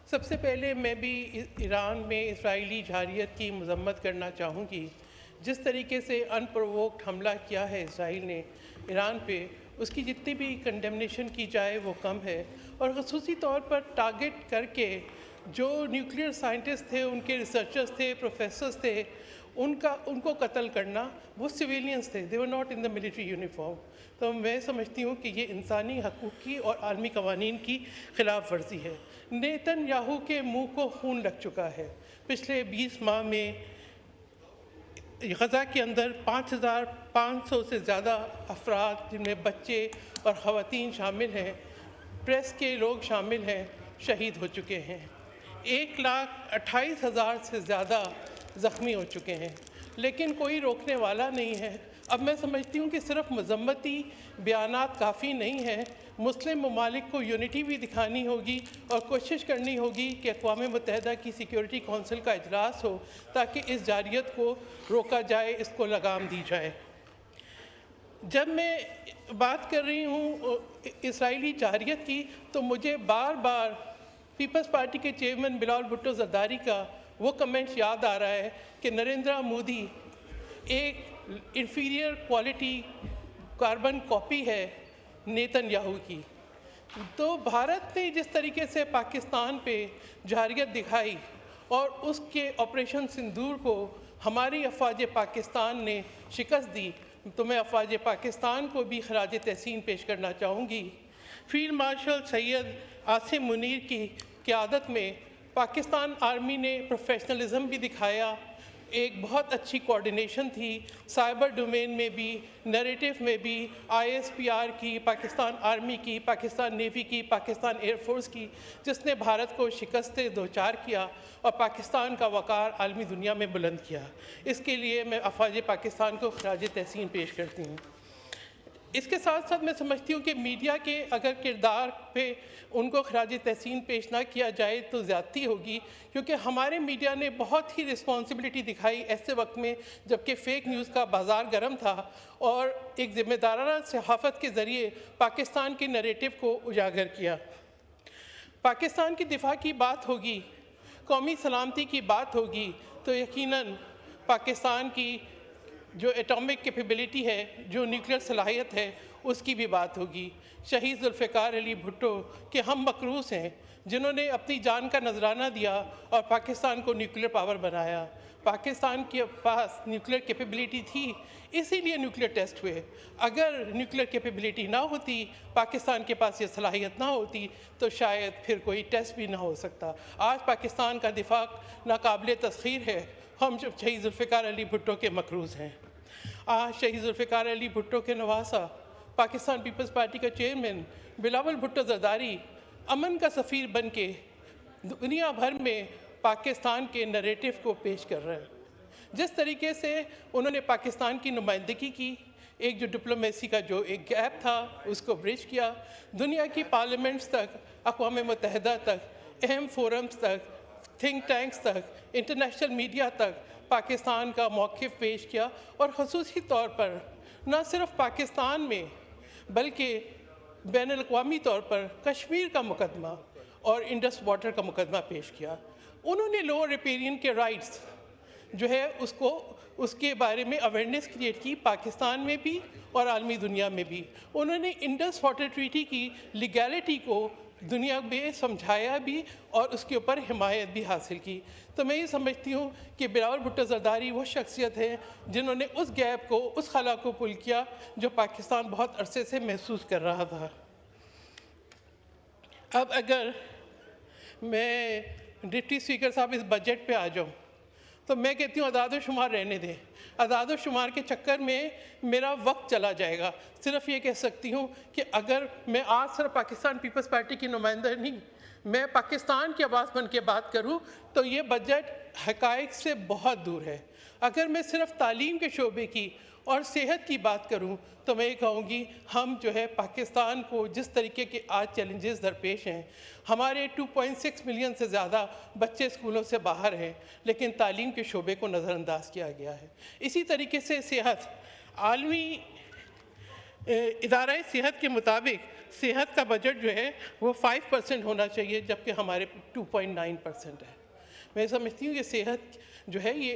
सबसे पहले मैं भी ईरान में इजरायली जारियत की मजम्मत करना चाहूँगी। जिस तरीके से अनप्रोवोक्ड हमला किया है इसराइल ने ईरान पे, उसकी जितनी भी कंडेमनेशन की जाए वो कम है। और ख़ुसूसी तौर पर टारगेट करके जो न्यूक्लियर साइंटिस्ट थे, उनके रिसर्चर्स थे, प्रोफेसर्स थे, उनको कत्ल करना, वो सिविलियंस थे, they were not in the military uniform. तो मैं समझती हूँ कि ये इंसानी हकूक़ की और आलमी कवानीन की ख़िलाफ़ वर्जी है। नेतन्याहू के मुँह को खून लग चुका है। पिछले 20 माह में गज़ा के अंदर 5,500 से ज़्यादा अफराद, जिनमें बच्चे और ख़वातीन शामिल हैं, प्रेस के लोग शामिल हैं, शहीद हो चुके हैं। 1,28,000 से ज़्यादा ज़ख्मी हो चुके हैं, लेकिन कोई रोकने वाला नहीं है। अब मैं समझती हूँ कि सिर्फ मजम्मती बयानात काफ़ी नहीं हैं, मुस्लिम ममालिक को यूनिटी भी दिखानी होगी और कोशिश करनी होगी कि अक़वाम मुत्तहिदा की सिक्योरिटी कौंसिल का इजलास हो, ताकि इस जारियत को रोका जाए, इसको लगाम दी जाए। जब मैं बात कर रही हूँ इसराइली जारियत की, तो मुझे बार बार पीपल्स पार्टी के चेयरमैन बिलावल भुट्टो ज़रदारी का वो कमेंट्स याद आ रहा है कि नरेंद्र मोदी एक इंफीरियर क्वालिटी कार्बन कॉपी है नेतन्याहू की। तो भारत ने जिस तरीके से पाकिस्तान पे जारियत दिखाई और उसके ऑपरेशन सिंदूर को हमारी अफवाज पाकिस्तान ने शिकस्त दी, तो मैं अफवाज पाकिस्तान को भी खराज तहसीन पेश करना चाहूँगी। फील्ड मार्शल सैयद आसिम मुनीर की क़यादत में पाकिस्तान आर्मी ने प्रोफेशनलिज्म भी दिखाया, एक बहुत अच्छी कोऑर्डिनेशन थी, साइबर डोमेन में भी, नैरेटिव में भी, ISPR की, पाकिस्तान आर्मी की, पाकिस्तान नेवी की, पाकिस्तान एयरफोर्स की, जिसने भारत को शिकस्त दोचार किया और पाकिस्तान का वक़ार आलमी दुनिया में बुलंद किया। इसके लिए मैं अफवाज पाकिस्तान को खराज तहसीन पेश करती हूँ। इसके साथ साथ मैं समझती हूँ कि मीडिया के अगर किरदार पे उनको खराज तहसीन पेश ना किया जाए तो ज़्यादती होगी, क्योंकि हमारे मीडिया ने बहुत ही रिस्पॉन्सिबिलिटी दिखाई ऐसे वक्त में जबकि फ़ेक न्यूज़ का बाज़ार गर्म था, और एक ज़िम्मेदाराना सहाफ़त के ज़रिए पाकिस्तान के नैरेटिव को उजागर किया। पाकिस्तान की दिफा की बात होगी, कौमी सलामती की बात होगी, तो यकीनन पाकिस्तान की जो एटॉमिक कैपेबिलिटी है, जो न्यूक्लियर सलाहियत है, उसकी भी बात होगी। शहीद जुल्फ़िकार अली भुट्टो के हम मकरूस हैं, जिन्होंने अपनी जान का नजराना दिया और पाकिस्तान को न्यूक्लियर पावर बनाया। पाकिस्तान के पास न्यूक्लियर कैपेबिलिटी थी, इसीलिए न्यूक्लियर टेस्ट हुए। अगर न्यूक्लियर कैपेबिलिटी ना होती, पाकिस्तान के पास ये सलाहियत ना होती, तो शायद फिर कोई टेस्ट भी ना हो सकता। आज पाकिस्तान का दिफा नाकाबिल तस्खीर है। हम शहीद जुल्फ़िकार अली भुट्टो के मकरूज़ हैं। आज शहीद जुल्फ़िकार अली भुट्टो के नवासा, पाकिस्तान पीपल्स पार्टी का चेयरमैन बिलावल भुट्टो ज़रदारी अमन का सफ़ीर बन के दुनिया भर में पाकिस्तान के नैरेटिव को पेश कर रहे हैं। जिस तरीके से उन्होंने पाकिस्तान की नुमाइंदगी की, एक जो डिप्लोमेसी का जो एक गैप था उसको ब्रिज किया, दुनिया की पार्लियामेंट्स तक, अक़वाम मुत्तहिदा तक, अहम फोरम्स तक, थिंक टैंक्स तक, इंटरनेशनल मीडिया तक पाकिस्तान का मौक़िफ़ पेश किया। और ख़ुसूसी तौर पर न सिर्फ पाकिस्तान में बल्कि बैनुल-अक़वामी तौर पर कश्मीर का मुकदमा और इंडस वाटर का मुकदमा पेश किया। उन्होंने लोअर रिपेरियन के राइट्स जो है उसके बारे में अवेयरनेस क्रिएट की, पाकिस्तान में भी और आलमी दुनिया में भी। उन्होंने इंडस वाटर ट्रीटी की लीगैलिटी को दुनिया में समझाया भी और उसके ऊपर हिमायत भी हासिल की। तो मैं ये समझती हूँ कि बिलावल भुट्टो ज़रदारी वो शख्सियत है जिन्होंने उस गैप को, उस खला को पुल किया जो पाकिस्तान बहुत अरसे से महसूस कर रहा था। अब अगर मैं डिप्टी स्पीकर साहब इस बजट पे आ जाऊँ, तो मैं कहती हूँ आज़ाद शुमार रहने दें। आज़ाद शुमार के चक्कर में मेरा वक्त चला जाएगा। सिर्फ ये कह सकती हूँ कि अगर मैं आज सिर्फ पाकिस्तान पीपल्स पार्टी की नुमाइंदा नहीं, मैं पाकिस्तान की आवाज़ बन के बात करूँ, तो ये बजट हक़ाइक़ से बहुत दूर है। अगर मैं सिर्फ तालीम के शोबे की और सेहत की बात करूं, तो मैं ये कहूँगी हम जो है पाकिस्तान को जिस तरीके के आज चैलेंजेस दरपेश हैं, हमारे 2.6 मिलियन से ज़्यादा बच्चे स्कूलों से बाहर हैं, लेकिन तालीम के शोबे को नज़रअंदाज किया गया है। इसी तरीके से सेहत, आलमी इदारा सेहत के मुताबिक सेहत का बजट जो है वो 5% होना चाहिए, जबकि हमारे 2.9% है। मैं समझती हूँ कि सेहत जो है ये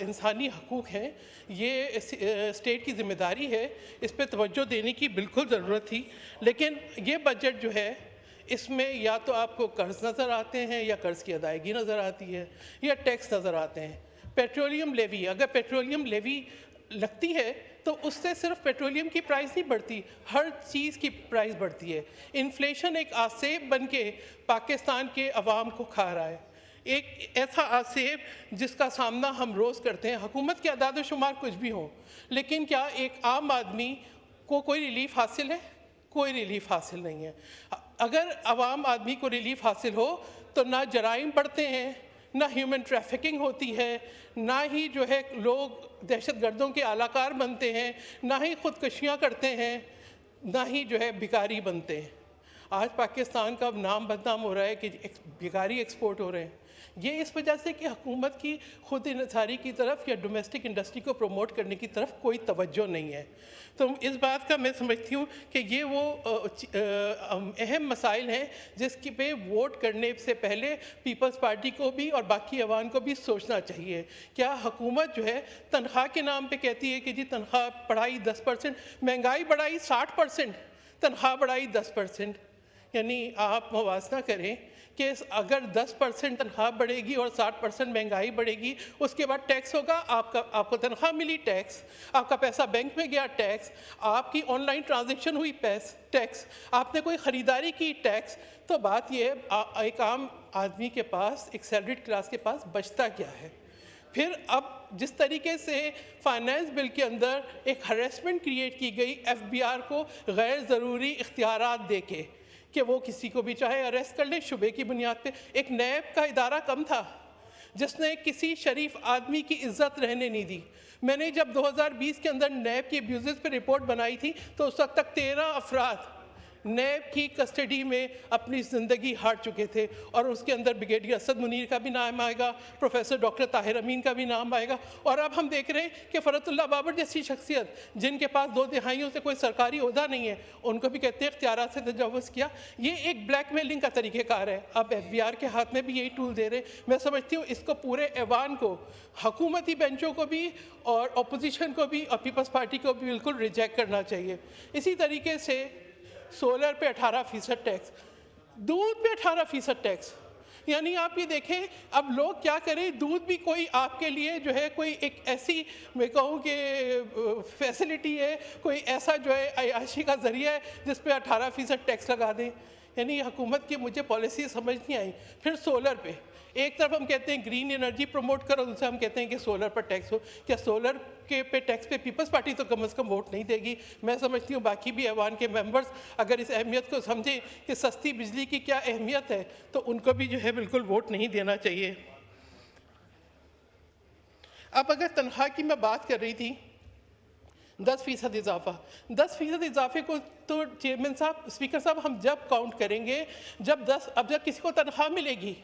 इंसानी हकूक़ हैं, ये स्टेट की ज़िम्मेदारी है, इस पे तवज्जो देने की बिल्कुल ज़रूरत थी। लेकिन ये बजट जो है इसमें या तो आपको कर्ज़ नज़र आते हैं या कर्ज़ की अदायगी नज़र आती है या टैक्स नज़र आते हैं। पेट्रोलियम लेवी, अगर पेट्रोलियम लेवी लगती है तो उससे सिर्फ पेट्रोलियम की प्राइस नहीं बढ़ती, हर चीज़ की प्राइस बढ़ती है। इन्फ्लेशन एक आसेब बन के पाकिस्तान के अवाम को खा रहा है, एक ऐसा आसेब जिसका सामना हम रोज़ करते हैं। हुकूमत के अदाद शुमार कुछ भी हो, लेकिन क्या एक आम आदमी को कोई रिलीफ हासिल है? कोई रिलीफ हासिल नहीं है। अगर आवाम आदमी को रिलीफ हासिल हो तो ना जराइम बढ़ते हैं, ना ह्यूमन ट्रैफिकिंग होती है, ना ही जो है लोग दहशतगर्दों के आलाकार बनते हैं, ना ही ख़ुदकशियाँ करते हैं, ना ही जो है भिखारी बनते हैं। आज पाकिस्तान का नाम बदनाम हो रहा है कि भिखारी एक्सपोर्ट हो रहे हैं। ये इस वजह से कि हुकूमत की खुद इन्हिसारी की तरफ या डोमेस्टिक इंडस्ट्री को प्रमोट करने की तरफ कोई तवज्जो नहीं है। तो इस बात का मैं समझती हूँ कि ये वो अहम मसाइल हैं जिसके पे वोट करने से पहले पीपल्स पार्टी को भी और बाकी अवाम को भी सोचना चाहिए। क्या हुकूमत जो है तनख्वाह के नाम पे कहती है कि जी तनख्वाह बढ़ाई 10%, महंगाई बढ़ाई 60%, तनख्वाह बढ़ाई 10%, यानी आप मुवाजना करें कि अगर 10% तनख्वाह बढ़ेगी और 60% महंगाई बढ़ेगी, उसके बाद टैक्स होगा, आपको तनख्वाह मिली टैक्स, आपका पैसा बैंक में गया टैक्स, आपकी ऑनलाइन ट्रांजैक्शन हुई टैक्स, आपने कोई ख़रीदारी की टैक्स। तो बात यह है एक आम आदमी के पास, एक सैलरीड क्लास के पास बचता क्या है? फिर अब जिस तरीके से फाइनेंस बिल के अंदर एक हरेसमेंट क्रिएट की गई FBR को गैर ज़रूरी इख्तियारात दे के कि वो किसी को भी चाहे अरेस्ट कर ले शुबे की बुनियाद पे। एक नैब का इदारा कम था जिसने किसी शरीफ आदमी की इज्जत रहने नहीं दी। मैंने जब 2020 के अंदर नैब की अब्यूज़ पे रिपोर्ट बनाई थी तो उस वक्त तक 13 अफराद नैब की कस्टडी में अपनी ज़िंदगी हार चुके थे, और उसके अंदर ब्रिगेडियर असद मुनीर का भी नाम आएगा, प्रोफेसर डॉक्टर ताहिर अमीन का भी नाम आएगा। और अब हम देख रहे हैं कि फ़रतुल्लाह बाबर जैसी शख्सियत जिनके पास 2 तिहाइयों से कोई सरकारी ओहदा नहीं है, उनको भी कहते हैं इख्तियारात से तजावुज़ किया। ये एक ब्लैकमेलिंग का तरीक़ेकार है। अब FBR के हाथ में भी यही टूल दे रहे। मैं समझती हूँ इसको पूरे ऐवान को, हुकूमती बेंचों को भी और अपोजिशन को भी और पीपल्स पार्टी को भी बिल्कुल रिजेक्ट करना चाहिए। इसी तरीके से सोलर पे 18% टैक्स, दूध पे 18% टैक्स, यानी आप ये देखें अब लोग क्या करें। दूध भी कोई आपके लिए जो है कोई एक ऐसी, मैं कहूँ कि फैसिलिटी है, कोई ऐसा जो है अयाशी का ज़रिया है जिस पे 18% टैक्स लगा दें। यानी हुकूमत की मुझे पॉलिसी समझ नहीं आई। फिर सोलर पे एक तरफ हम कहते हैं ग्रीन एनर्जी प्रमोट करो, दूसरा हम कहते हैं कि सोलर पर टैक्स हो। क्या सोलर के पे टैक्स पे पीपल्स पार्टी तो कम से कम वोट नहीं देगी? मैं समझती हूँ बाकी भी ऐवान के मेंबर्स अगर इस अहमियत को समझें कि सस्ती बिजली की क्या अहमियत है, तो उनको भी जो है बिल्कुल वोट नहीं देना चाहिए। अब अगर तनख्वाह की मैं बात कर रही थी, 10% इजाफा, 10% इजाफे को तो चेयरमैन साहब, स्पीकर साहब, हम जब काउंट करेंगे जब किसी को तनख्वाह मिलेगी,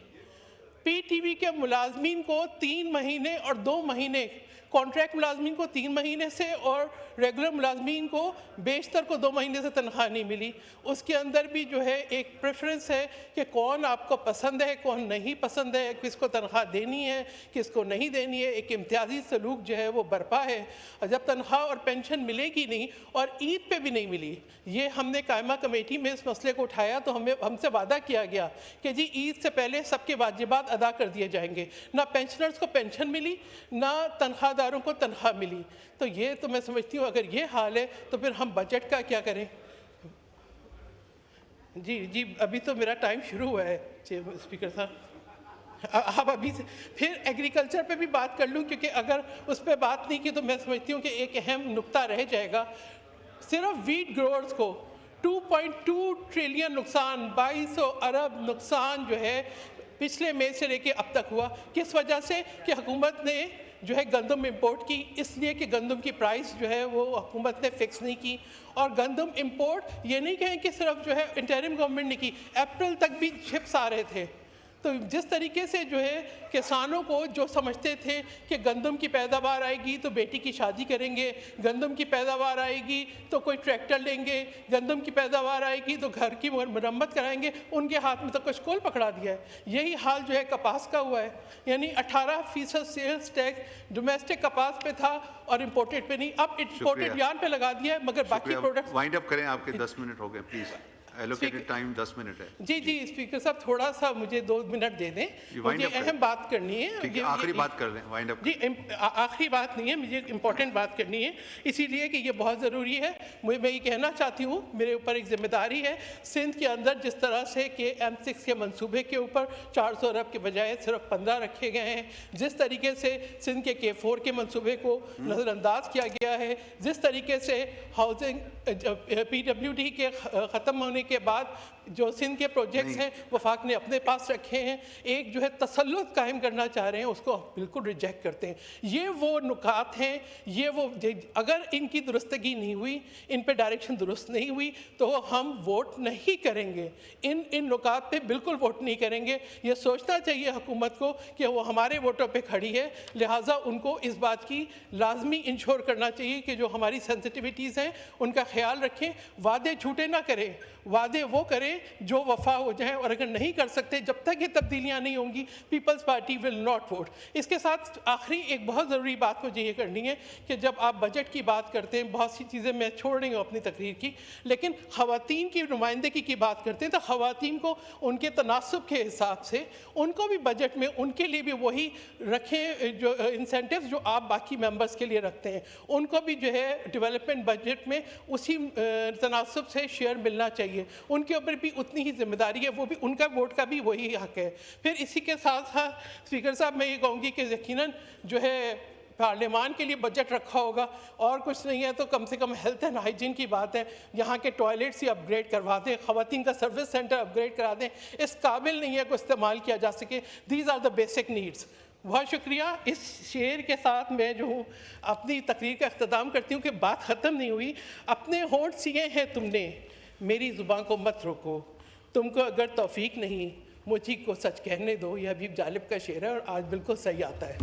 PTV के मुलाजमीन को 3 महीने और 2 महीने, कॉन्ट्रैक्ट मुलाजमीन को 3 महीने से और रेगुलर मुलाजमीन को बेशतर को 2 महीने से तनख्वाह नहीं मिली। उसके अंदर भी जो है एक प्रेफरेंस है कि कौन आपको पसंद है, कौन नहीं पसंद है, किसको तनख्वाह देनी है, किसको नहीं देनी है। एक इम्तियाजी सलूक जो है वो बरपा है। और जब तनख्वाह और पेंशन मिलेगी नहीं और ईद पे भी नहीं मिली, ये हमने कायमा कमेटी में इस मसले को उठाया तो हमसे वादा किया गया कि जी ईद से पहले सबके वाजिबात अदा कर दिए जाएंगे। ना पेंशनर्स को पेंशन मिली, ना तनख्वाहदारों को तनख्वाह मिली। तो ये तो मैं समझती हूँ अगर ये हाल है तो फिर हम बजट का क्या करें? जी अभी तो मेरा टाइम शुरू हुआ है स्पीकर साहब। आप अभी से फिर एग्रीकल्चर पे भी बात कर लूँ, क्योंकि अगर उस पर बात नहीं की तो मैं समझती हूँ कि एक अहम नुक्ता रह जाएगा। सिर्फ वीट ग्रोअर्स को 2.2 ट्रिलियन नुकसान, 2200 अरब नुकसान जो है पिछले मई से लेके अब तक हुआ। किस वजह से? कि हुकूमत ने जो है गंदम इंपोर्ट की, इसलिए कि गंदम की प्राइस जो है वो हुकूमत ने फिक्स नहीं की। और गंदम इंपोर्ट ये नहीं कहें कि सिर्फ जो है इंटरिम गवर्नमेंट ने की, अप्रैल तक भी शिप्स आ रहे थे। तो जिस तरीके से जो है किसानों को जो समझते थे कि गंदम की पैदावार आएगी तो बेटी की शादी करेंगे, गंदम की पैदावार आएगी तो कोई ट्रैक्टर लेंगे, गंदम की पैदावार आएगी तो घर की मरम्मत कराएंगे, उनके हाथ में तो कशकोल पकड़ा दिया है। यही हाल जो है कपास का हुआ है, यानी 18% सेल्स टैक्स डोमेस्टिक कपास पे था और इम्पोर्टेड पे नहीं। अब इम्पोर्टेड यार्न पे लगा दिया है, मगर बाकी प्रोडक्ट्स। वाइंड अप करें, आपके 10 मिनट हो गए, प्लीज। एलोकेटेड टाइम 10 मिनट है। जी स्पीकर साहब, थोड़ा सा मुझे 2 मिनट दे दें, मुझे अहम बात करनी है। ठीक है, आखिरी बात कर दें, वाइंड अप। जी आखिरी बात नहीं है, मुझे इम्पोर्टेंट बात करनी है, इसीलिए कि ये बहुत ज़रूरी है। मैं ये कहना चाहती हूँ, मेरे ऊपर एक जिम्मेदारी है। सिंध के अंदर जिस तरह से कि M6 के मंसूबे के ऊपर 400 अरब के बजाय सिर्फ 15 रखे गए हैं, जिस तरीके से सिंध के K4 के मंसूबे को नज़रअंदाज किया गया है, जिस तरीके से हाउसिंग PWD के ख़त्म होने के बाद जो सिंध के प्रोजेक्ट्स हैं वफाक ने अपने पास रखे हैं, एक जो है तसल्लुत कायम करना चाह रहे हैं, उसको बिल्कुल रिजेक्ट करते हैं। ये वो नुकात हैं, ये वो अगर इनकी दुरुस्तगी नहीं हुई, इन पे डायरेक्शन दुरुस्त नहीं हुई तो हम वोट नहीं करेंगे। इन नुकात पे बिल्कुल वोट नहीं करेंगे। ये सोचना चाहिए हुकूमत को कि वो हमारे वोटों पे खड़ी है, लिहाजा उनको इस बात की लाजमी इंश्योर करना चाहिए कि जो हमारी सेंसिटिविटीज़ हैं उनका ख्याल रखें। वादे झूठे ना करें, वादे वो करें जो वफा हो जाए, और अगर नहीं कर सकते, जब तक ये तब्दीलियाँ नहीं होंगी, peoples party will not vote. इसके साथ आखिरी एक बहुत ज़रूरी बात मुझे ये करनी है कि जब आप बजट की बात करते हैं, बहुत सी चीज़ें मैं छोड़ रही हूँ अपनी तकरीर की, लेकिन ख़वातीन की नुमाइंदगी की बात करते हैं तो ख़वातीन को उनके तनासब के हिसाब से उनको भी बजट में उनके लिए भी वही रखें जो इंसेंटिव्स जो आप बाकी मेंबर्स के लिए रखते हैं, उनको भी जो है डेवलपमेंट बजट में उसी तनासब से शेयर मिलना चाहिए। उनके ऊपर भी उतनी ही जिम्मेदारी है, वो भी उनका वोट का भी वही हक है। फिर इसी के साथ साथ स्पीकर साहब मैं ये कहूँगी कि यकीनन जो है पार्लियामान के लिए बजट रखा होगा, और कुछ नहीं है तो कम से कम हेल्थ एंड हाइजीन की बात है, यहाँ के टॉयलेट्स ही अपग्रेड करवा दें, ख़वातीन का सर्विस सेंटर अपग्रेड करा दें। इस काबिल नहीं है को इस्तेमाल किया जा सके। These are the basic needs. बहुत शुक्रिया। इस शेर के साथ मैं जो हूँ अपनी तकरीर का अख्ताम करती हूँ कि बात ख़त्म नहीं हुई। अपने होंठ सिए हैं तुमने, मेरी ज़ुबान को मत रोको, तुमको अगर तौफीक नहीं मुझी को सच कहने दो। यह भी जालिब का शेर है और आज बिल्कुल सही आता है।